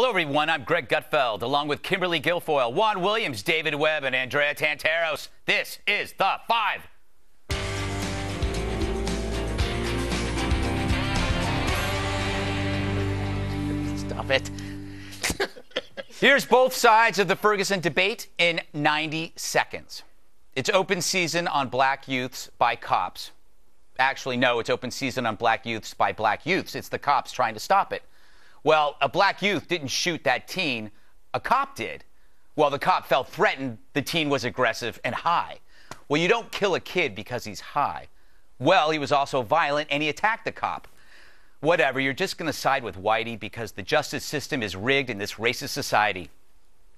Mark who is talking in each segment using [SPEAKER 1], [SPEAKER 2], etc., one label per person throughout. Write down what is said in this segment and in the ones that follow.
[SPEAKER 1] Hello, everyone. I'm Greg Gutfeld, along with Kimberly Guilfoyle, Juan Williams, David Webb, and Andrea Tantaros. This is The Five. Stop it. Here's both sides of the Ferguson debate in 90 seconds. It's open season on black youths by cops. Actually, no, it's open season on black youths by black youths. It's the cops trying to stop it. Well, a black youth didn't shoot that teen. A cop did. Well, the cop felt threatened. The teen was aggressive and high. Well, you don't kill a kid because he's high. Well, he was also violent and he attacked the cop. Whatever, you're just going to side with Whitey because the justice system is rigged in this racist society.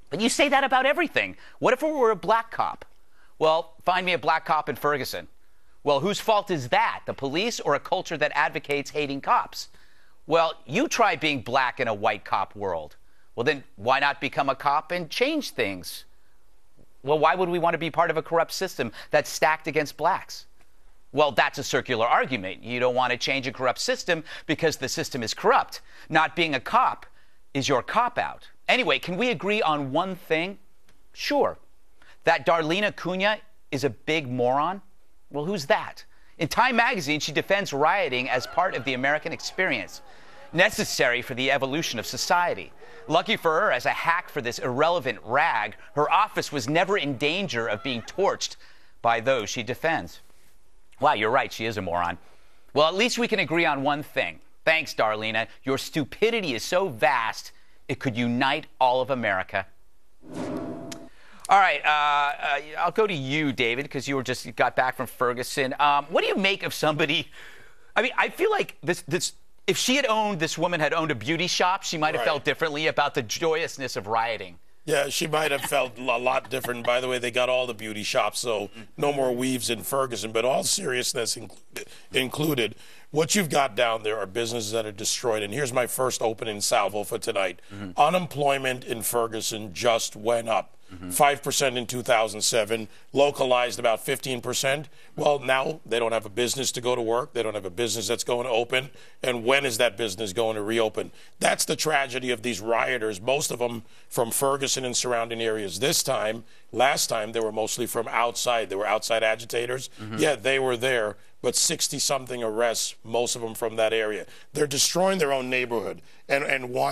[SPEAKER 1] But you say that about everything. What if it were a black cop? Well, find me a black cop in Ferguson. Well, whose fault is that? The police or a culture that advocates hating cops? Well, you try being black in a white cop world. Well, then why not become a cop and change things? Well, why would we want to be part of a corrupt system that's stacked against blacks? Well, that's a circular argument. You don't want to change a corrupt system because the system is corrupt. Not being a cop is your cop-out. Anyway, can we agree on one thing? Sure. That Darlene Cunha is a big moron? Well, who's that? In Time magazine, she defends rioting as part of the American experience, necessary for the evolution of society. Lucky for her, as a hack for this irrelevant rag, her office was never in danger of being torched by those she defends. Wow, you're right, she is a moron. Well, at least we can agree on one thing. Thanks, Darlena. Your stupidity is so vast, it could unite all of America. All right, I'll go to you, David, because you got back from Ferguson. What do you make of somebody? I mean, I feel like if this woman had owned a beauty shop, she might have felt differently about the joyousness of rioting.
[SPEAKER 2] Yeah, she might have felt a lot different. By the way, they got all the beauty shops, so no more weaves in Ferguson. But all seriousness included, what you've got down there are businesses that are destroyed. And here's my first opening salvo for tonight. Unemployment in Ferguson just went up. 5% in 2007, localized about 15%. Well, now they don't have a business to go to work. They don't have a business that's going to open. And when is that business going to reopen? That's the tragedy of these rioters, most of them from Ferguson and surrounding areas. Last time, they were mostly from outside. They were outside agitators. Yeah, they were there, but 60-something arrests, most of them from that area. They're destroying their own neighborhood. And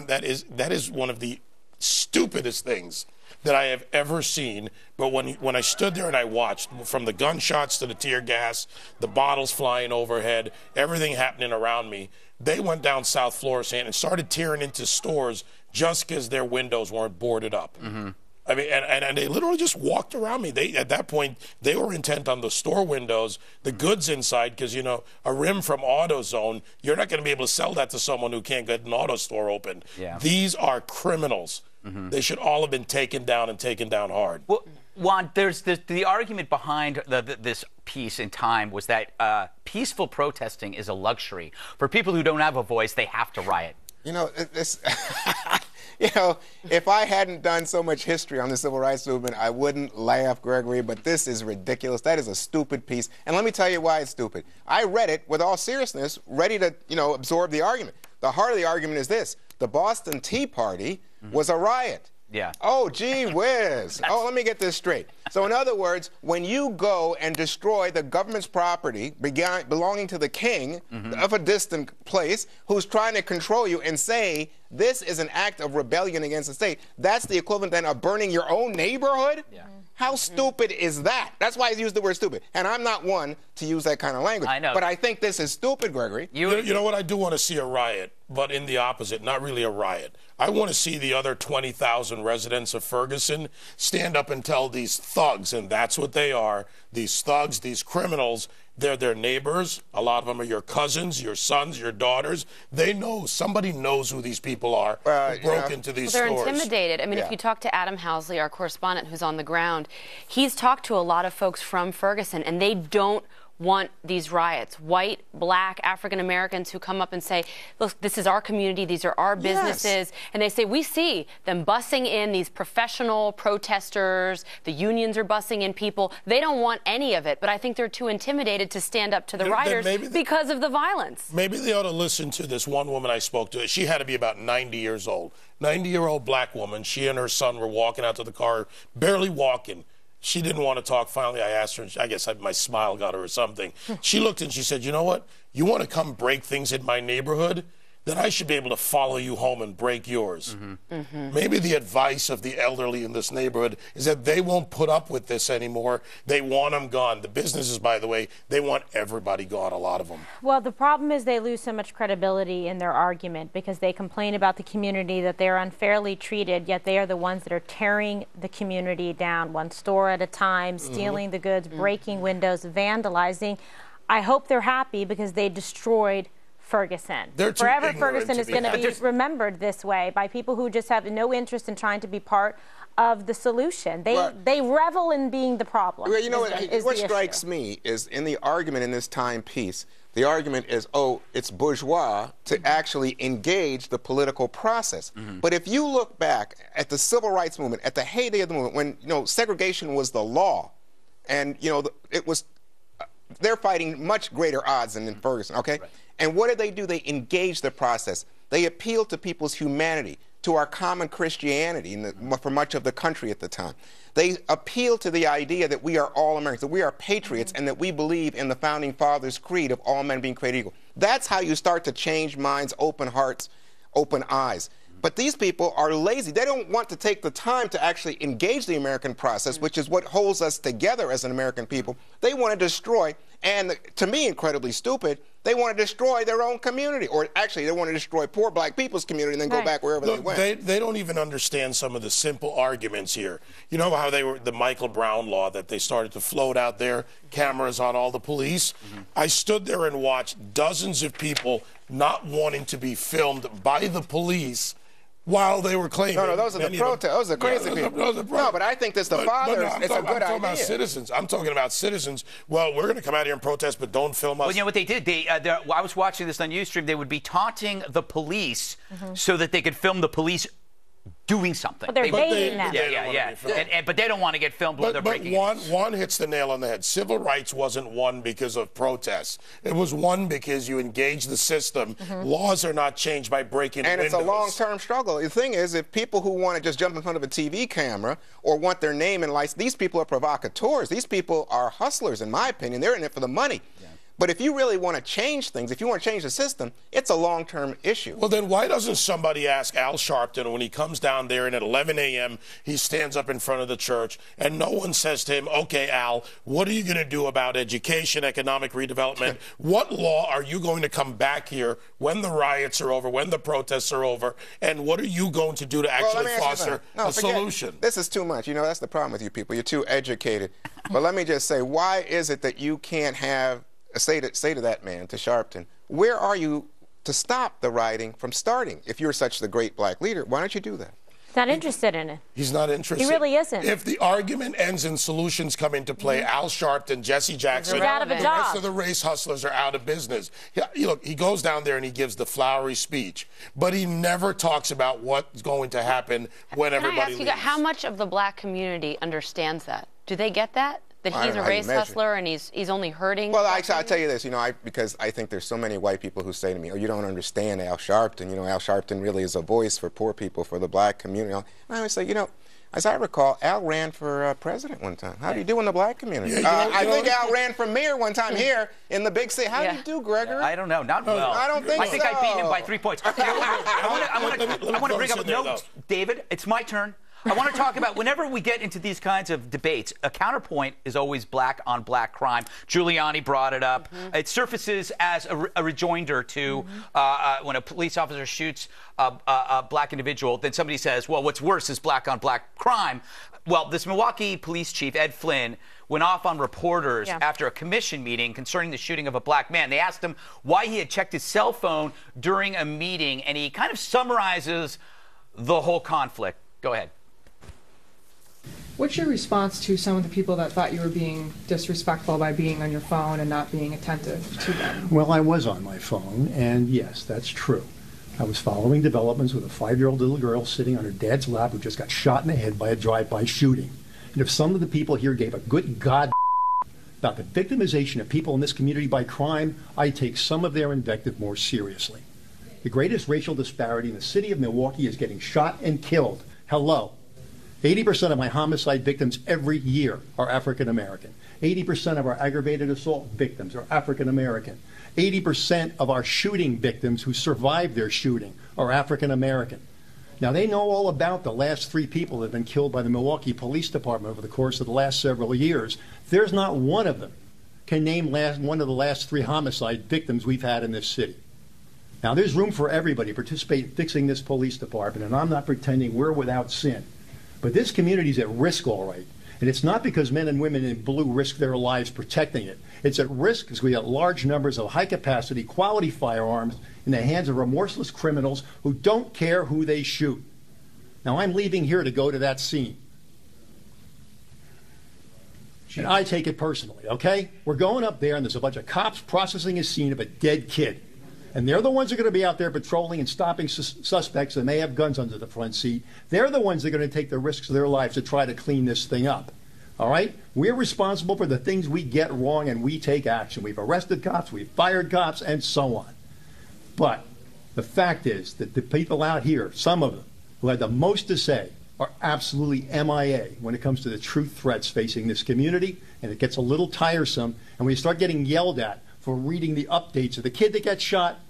[SPEAKER 2] that is one of the stupidest things that I have ever seen. But when I stood there and I watched, from the gunshots to the tear gas, the bottles flying overhead, everything happening around me, they went down South Florissant and started tearing into stores just because their windows weren't boarded up. I mean, and they literally just walked around me. At that point, they were intent on the store windows, the goods inside, because, you know, a rim from AutoZone, you're not going to be able to sell that to someone who can't get an auto store open. Yeah. These are criminals. They should all have been taken down and taken down hard.
[SPEAKER 1] Well, Juan, there's the argument behind this piece in Time was that peaceful protesting is a luxury. For people who don't have a voice, they have to riot.
[SPEAKER 3] You know, you know, if I hadn't done so much history on the civil rights movement, I wouldn't laugh, Gregory, but this is ridiculous. That is a stupid piece. And let me tell you why it's stupid. I read it with all seriousness, ready to, you know, absorb the argument. The heart of the argument is this. The Boston Tea Party was a riot.
[SPEAKER 1] Yeah.
[SPEAKER 3] Oh, gee whiz. Oh, let me get this straight. So, in other words, when you go and destroy the government's property belonging to the king of a distant place who's trying to control you and say this is an act of rebellion against the state, that's the equivalent then of burning your own neighborhood? Yeah. How stupid is that? That's why I used the word stupid. And I'm not one to use that kind of language.
[SPEAKER 1] I know.
[SPEAKER 3] But I think this is stupid, Gregory.
[SPEAKER 2] You know what? I do want to see a riot, but in the opposite, not really a riot. I want to see the other 20,000 residents of Ferguson stand up and tell these thugs, and that's what they are, these thugs, these criminals, they're their neighbors. A lot of them are your cousins, your sons, your daughters. They know, somebody knows who these people are who broke into these stores.
[SPEAKER 4] They're intimidated. I mean, if you talk to Adam Housley, our correspondent who's on the ground, he's talked to a lot of folks from Ferguson, and they don't want these riots. White, black, African Americans who come up and say, look, this is our community, these are our businesses. Yes. And they say, we see them bussing in these professional protesters, the unions are bussing in people. They don't want any of it, but I think they're too intimidated to stand up to the rioters because of the violence.
[SPEAKER 2] Maybe they ought to listen to this one woman I spoke to. She had to be about 90 years old. 90-year-old black woman. She and her son were walking out to the car, barely walking. She didn't want to talk. Finally, I asked her, and I guess my smile got her or something. She looked and she said, you know what? You want to come break things in my neighborhood? Then I should be able to follow you home and break yours. Maybe the advice of the elderly in this neighborhood is that they won't put up with this anymore. They want them gone. The businesses, by the way, they want everybody gone, a lot of them.
[SPEAKER 5] Well, the problem is they lose so much credibility in their argument because they complain about the community, that they're unfairly treated, yet they are the ones that are tearing the community down, one store at a time, stealing the goods, breaking windows, vandalizing. I hope they're happy because they destroyed Ferguson. Forever Ferguson is going to be remembered this way by people who just have no interest in trying to be part of the solution. They revel in being the problem.
[SPEAKER 3] Well, you know what strikes me is in the argument in this timepiece, the argument is, oh, it's bourgeois to actually engage the political process. But if you look back at the civil rights movement, at the heyday of the movement, when segregation was the law, and it was, they're fighting much greater odds than in Ferguson. Okay. Right. And what did they do? They engaged the process. They appealed to people's humanity, to our common Christianity for much of the country at the time. They appealed to the idea that we are all Americans, that we are patriots, and that we believe in the Founding Fathers' creed of all men being created equal. That's how you start to change minds, open hearts, open eyes. But these people are lazy. They don't want to take the time to actually engage the American process, which is what holds us together as an American people. They want to destroy, and to me, incredibly stupid, they want to destroy their own community. Or actually, they want to destroy poor black people's community and then go back wherever they went.
[SPEAKER 2] They don't even understand some of the simple arguments here. You know how the Michael Brown law that they started to float out there, cameras on all the police? I stood there and watched dozens of people not wanting to be filmed by the police while they were claiming.
[SPEAKER 3] No, those are the protests. Those are crazy people. No, but I think that's the fathers. It's a good idea. I'm talking about
[SPEAKER 2] citizens. I'm talking about citizens. Well, we're going to come out here and protest, but don't film us.
[SPEAKER 1] Well, you know what they did? I was watching this on Ustream. They would be taunting the police so that they could film the police doing something.
[SPEAKER 5] But they're baiting them.
[SPEAKER 1] But they don't want to get filmed when they're breaking it.
[SPEAKER 2] One hits the nail on the head. Civil rights wasn't won because of protests. It was won because you engaged the system. Laws are not changed by breaking windows.
[SPEAKER 3] And it's a long-term struggle. The thing is, if people who want to just jump in front of a TV camera or want their name and lights, these people are provocateurs. These people are hustlers, in my opinion. They're in it for the money. But if you really want to change things, if you want to change the system, it's a long-term issue.
[SPEAKER 2] Well, then why doesn't somebody ask Al Sharpton when he comes down there and at 11 a.m. he stands up in front of the church and no one says to him, okay, Al, what are you going to do about education, economic redevelopment? What law are you going to come back here when the riots are over, when the protests are over, and what are you going to do to actually foster a solution?
[SPEAKER 3] This is too much. That's the problem with you people. You're too educated. But let me just say, why is it that you can't have say to that man, to Sharpton, where are you to stop the rioting from starting? If you're such the great black leader, why don't you do that?
[SPEAKER 5] He's not interested in it.
[SPEAKER 2] He's not interested.
[SPEAKER 5] He really isn't.
[SPEAKER 2] If the argument ends and solutions come into play, Al Sharpton, Jesse Jackson,
[SPEAKER 5] out of a
[SPEAKER 2] the
[SPEAKER 5] job.
[SPEAKER 2] rest of the race hustlers are out of business. Look, he goes down there and he gives the flowery speech, but he never talks about what's going to happen when everybody leaves.
[SPEAKER 4] How much of the black community understands that? Do they get that? That he's a race hustler and he's only hurting?
[SPEAKER 3] Well, I'll tell you this, because I think there's so many white people who say to me, oh, you don't understand Al Sharpton. Al Sharpton really is a voice for poor people, for the black community. And I would say, as I recall, Al ran for president one time. How do you do in the black community? I think Al ran for mayor one time here in the big city. How do you do, Gregory?
[SPEAKER 1] I don't know. Not well.
[SPEAKER 3] I don't think so.
[SPEAKER 1] I think I beat him by 3 points. I want to bring up no, David, it's my turn. I want to talk about, whenever we get into these kinds of debates, a counterpoint is always black on black crime. Giuliani brought it up. It surfaces as a rejoinder to when a police officer shoots a black individual, then somebody says, well, what's worse is black on black crime. Well, this Milwaukee police chief, Ed Flynn, went off on reporters after a commission meeting concerning the shooting of a black man. They asked him why he had checked his cell phone during a meeting, and he kind of summarizes the whole conflict. Go ahead.
[SPEAKER 6] What's your response to some of the people that thought you were being disrespectful by being on your phone and not being attentive to them?
[SPEAKER 7] Well, I was on my phone, and yes, that's true. I was following developments with a 5-year-old little girl sitting on her dad's lap who just got shot in the head by a drive-by shooting. And if some of the people here gave a good God about the victimization of people in this community by crime, I take some of their invective more seriously. The greatest racial disparity in the city of Milwaukee is getting shot and killed. Hello. 80% of my homicide victims every year are African American. 80% of our aggravated assault victims are African American. 80% of our shooting victims who survived their shooting are African American. Now, they know all about the last 3 people that have been killed by the Milwaukee Police Department over the course of the last several years. There's not one of them can name one of the last 3 homicide victims we've had in this city. Now, there's room for everybody to participate in fixing this police department, and I'm not pretending we're without sin. But this community is at risk, all right. And it's not because men and women in blue risk their lives protecting it. It's at risk because we have large numbers of high-capacity, quality firearms in the hands of remorseless criminals who don't care who they shoot. Now, I'm leaving here to go to that scene. And I take it personally, okay? We're going up there, and there's a bunch of cops processing a scene of a dead kid. And they're the ones that are going to be out there patrolling and stopping suspects that may have guns under the front seat. They're the ones that are going to take the risks of their lives to try to clean this thing up. All right? We're responsible for the things we get wrong, and we take action. We've arrested cops, we've fired cops, and so on. But the fact is that the people out here, some of them, who had the most to say, are absolutely MIA when it comes to the true threats facing this community, and it gets a little tiresome. And when you start getting yelled at for reading the updates of the kid that got shot,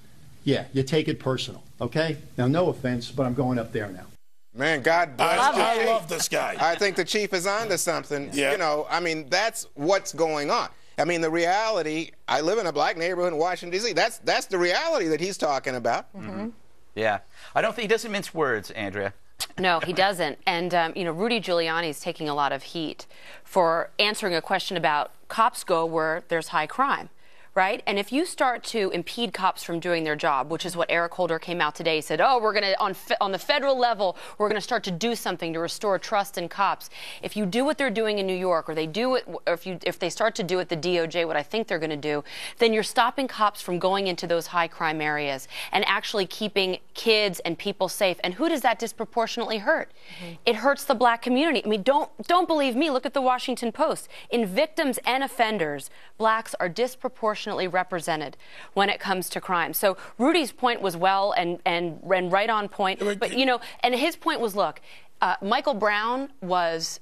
[SPEAKER 7] yeah, you take it personal, okay? Now, no offense, but I'm going up there now.
[SPEAKER 3] Man, God bless
[SPEAKER 2] I love this guy.
[SPEAKER 3] I think the chief is onto something.
[SPEAKER 2] Yeah.
[SPEAKER 3] You know, I mean, that's what's going on. I mean, the reality, I live in a black neighborhood in Washington, D.C. That's the reality that he's talking about.
[SPEAKER 1] Mm-hmm. Yeah. I don't think he doesn't mince words, Andrea.
[SPEAKER 4] No, he doesn't. And, you know, Rudy Giuliani is taking a lot of heat for answering a question about cops go where there's high crime. Right? And if you start to impede cops from doing their job, which is what Eric Holder came out today, said, oh, we're going to, on the federal level, we're going to start to do something to restore trust in cops. If you do what they're doing in New York, or they do it, or if they start to do at the DOJ, what I think they're going to do, then you're stopping cops from going into those high crime areas and actually keeping kids and people safe. And who does that disproportionately hurt? Mm-hmm. It hurts the black community. I mean, don't believe me. Look at the Washington Post. In victims and offenders, blacks are disproportionately represented when it comes to crime. So Rudy's point was well and right on point. But, you know, and his point was, look, Michael Brown was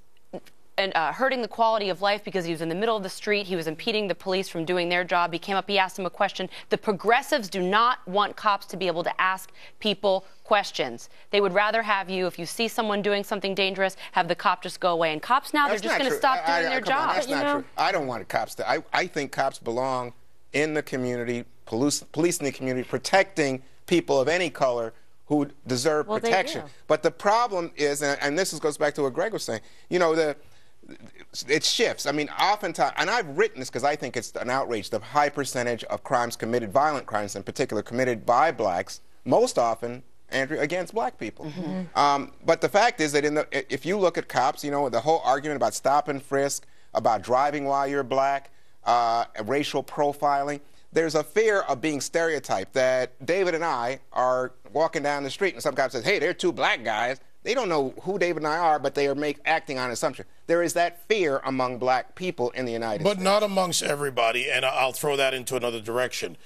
[SPEAKER 4] hurting the quality of life because he was in the middle of the street. He was impeding the police from doing their job. He came up, he asked him a question. The progressives do not want cops to be able to ask people questions. They would rather have you, if you see someone doing something dangerous, have the cop just go away. And cops now, they're just going to stop doing their job.
[SPEAKER 3] That's not true. I don't want cops to. I think cops belong in the community, policing the community, protecting people of any color who deserve protection. But the problem is, and this goes back to what Greg was saying, you know, it shifts. I mean, oftentimes, and I've written this because I think it's an outrage, the high percentage of crimes committed, violent crimes in particular, committed by blacks, most often, Andrew, against black people. Mm-hmm. But the fact is that if you look at cops, you know, the whole argument about stop and frisk, about driving while you're black, racial profiling, there's a fear of being stereotyped that David and I are walking down the street and some cop says, hey, they're 2 black guys. They don't know who David and I are, but they are acting on assumption. There is that fear among black people in the United States.
[SPEAKER 2] But not amongst everybody, and I'll throw that into another direction.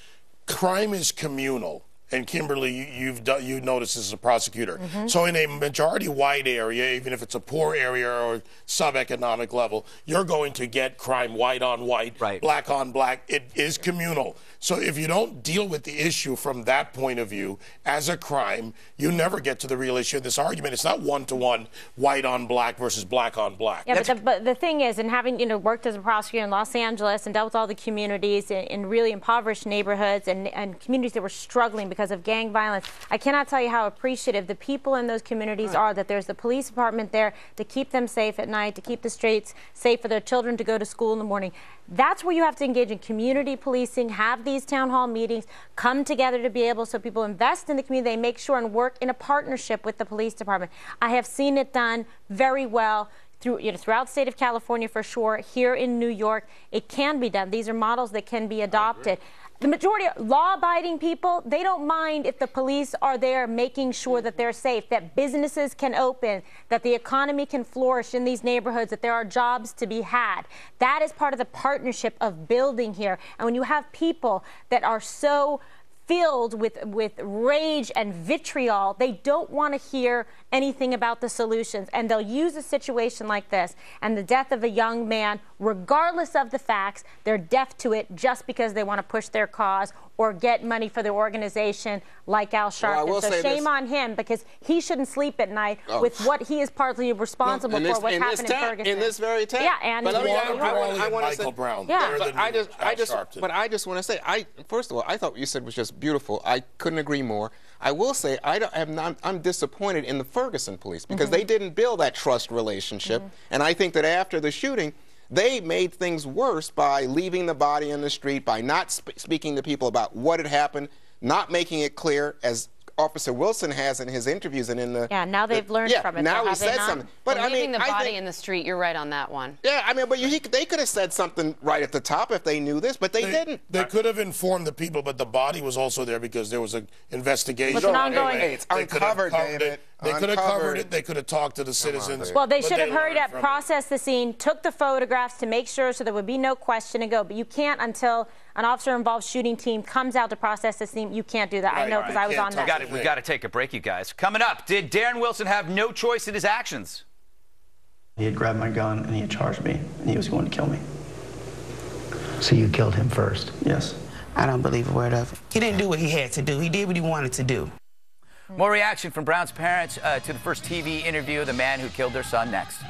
[SPEAKER 2] Crime is communal. And Kimberly, you noticed this as a prosecutor. Mm-hmm. So in a majority white area, even if it's a poor area or sub-economic level, you're going to get crime white on white, black on black. It is communal. So if you don't deal with the issue from that point of view as a crime, you never get to the real issue of this argument. It's not one-to-one white on black versus black on black.
[SPEAKER 5] Yeah, but the thing is, and having worked as a prosecutor in Los Angeles and dealt with all the communities in really impoverished neighborhoods and communities that were struggling because of gang violence, I cannot tell you how appreciative the people in those communities are that there's the police department there to keep them safe at night, to keep the streets safe for their children to go to school in the morning. That's where you have to engage in community policing, have these town hall meetings, come together to be able, so people invest in the community, they make sure and work in a partnership with the police department. I have seen it done very well. throughout the state of California for sure. Here in New York, it can be done. These are models that can be adopted. The majority of law-abiding people, they don't mind if the police are there making sure that they're safe, that businesses can open, that the economy can flourish in these neighborhoods, that there are jobs to be had. That is part of the partnership of building here. And when you have people that are so filled with rage and vitriol, they don't want to hear anything about the solutions. And they'll use a situation like this and the death of a young man, regardless of the facts, they're deaf to it just because they want to push their cause or get money for their organization like Al Sharpton. So shame on him, because he shouldn't sleep at night with what he is partly responsible for what's happened in Ferguson.
[SPEAKER 3] In this very town.
[SPEAKER 5] Yeah, and
[SPEAKER 3] but
[SPEAKER 2] I want to say, Brown.
[SPEAKER 5] Yeah.
[SPEAKER 3] But I just want to say, first of all, I thought what you said was just beautiful. I couldn't agree more. I will say I'm disappointed in the Ferguson police because they didn't build that trust relationship, and I think that after the shooting, they made things worse by leaving the body in the street, by not speaking to people about what had happened, not making it clear, as Officer Wilson has in his interviews and in the...
[SPEAKER 5] Yeah, now they've learned from it.
[SPEAKER 3] Now he said something.
[SPEAKER 4] But leaving the body in the street, you're right on that one.
[SPEAKER 3] Yeah, I mean, but they could have said something right at the top if they knew this, but they didn't.
[SPEAKER 2] They could have informed the people, but the body was also there because there was an investigation.
[SPEAKER 5] It's an ongoing...
[SPEAKER 3] It's uncovered, David.
[SPEAKER 2] They could have covered it. They could have talked to the citizens.
[SPEAKER 5] Well, they should have hurried up, processed the scene, took the photographs to make sure so there would be no question and go. But you can't until an officer-involved shooting team comes out to process the scene. You can't do that. I know because I was on that.
[SPEAKER 1] We've got to take a break, you guys. Coming up, did Darren Wilson have no choice in his actions?
[SPEAKER 8] He had grabbed my gun and he had charged me and he was going to kill me.
[SPEAKER 9] So you killed him first?
[SPEAKER 8] Yes.
[SPEAKER 10] I don't believe a word of it. He didn't do what he had to do. He did what he wanted to do.
[SPEAKER 1] More reaction from Brown's parents to the first TV interview of the man who killed their son next.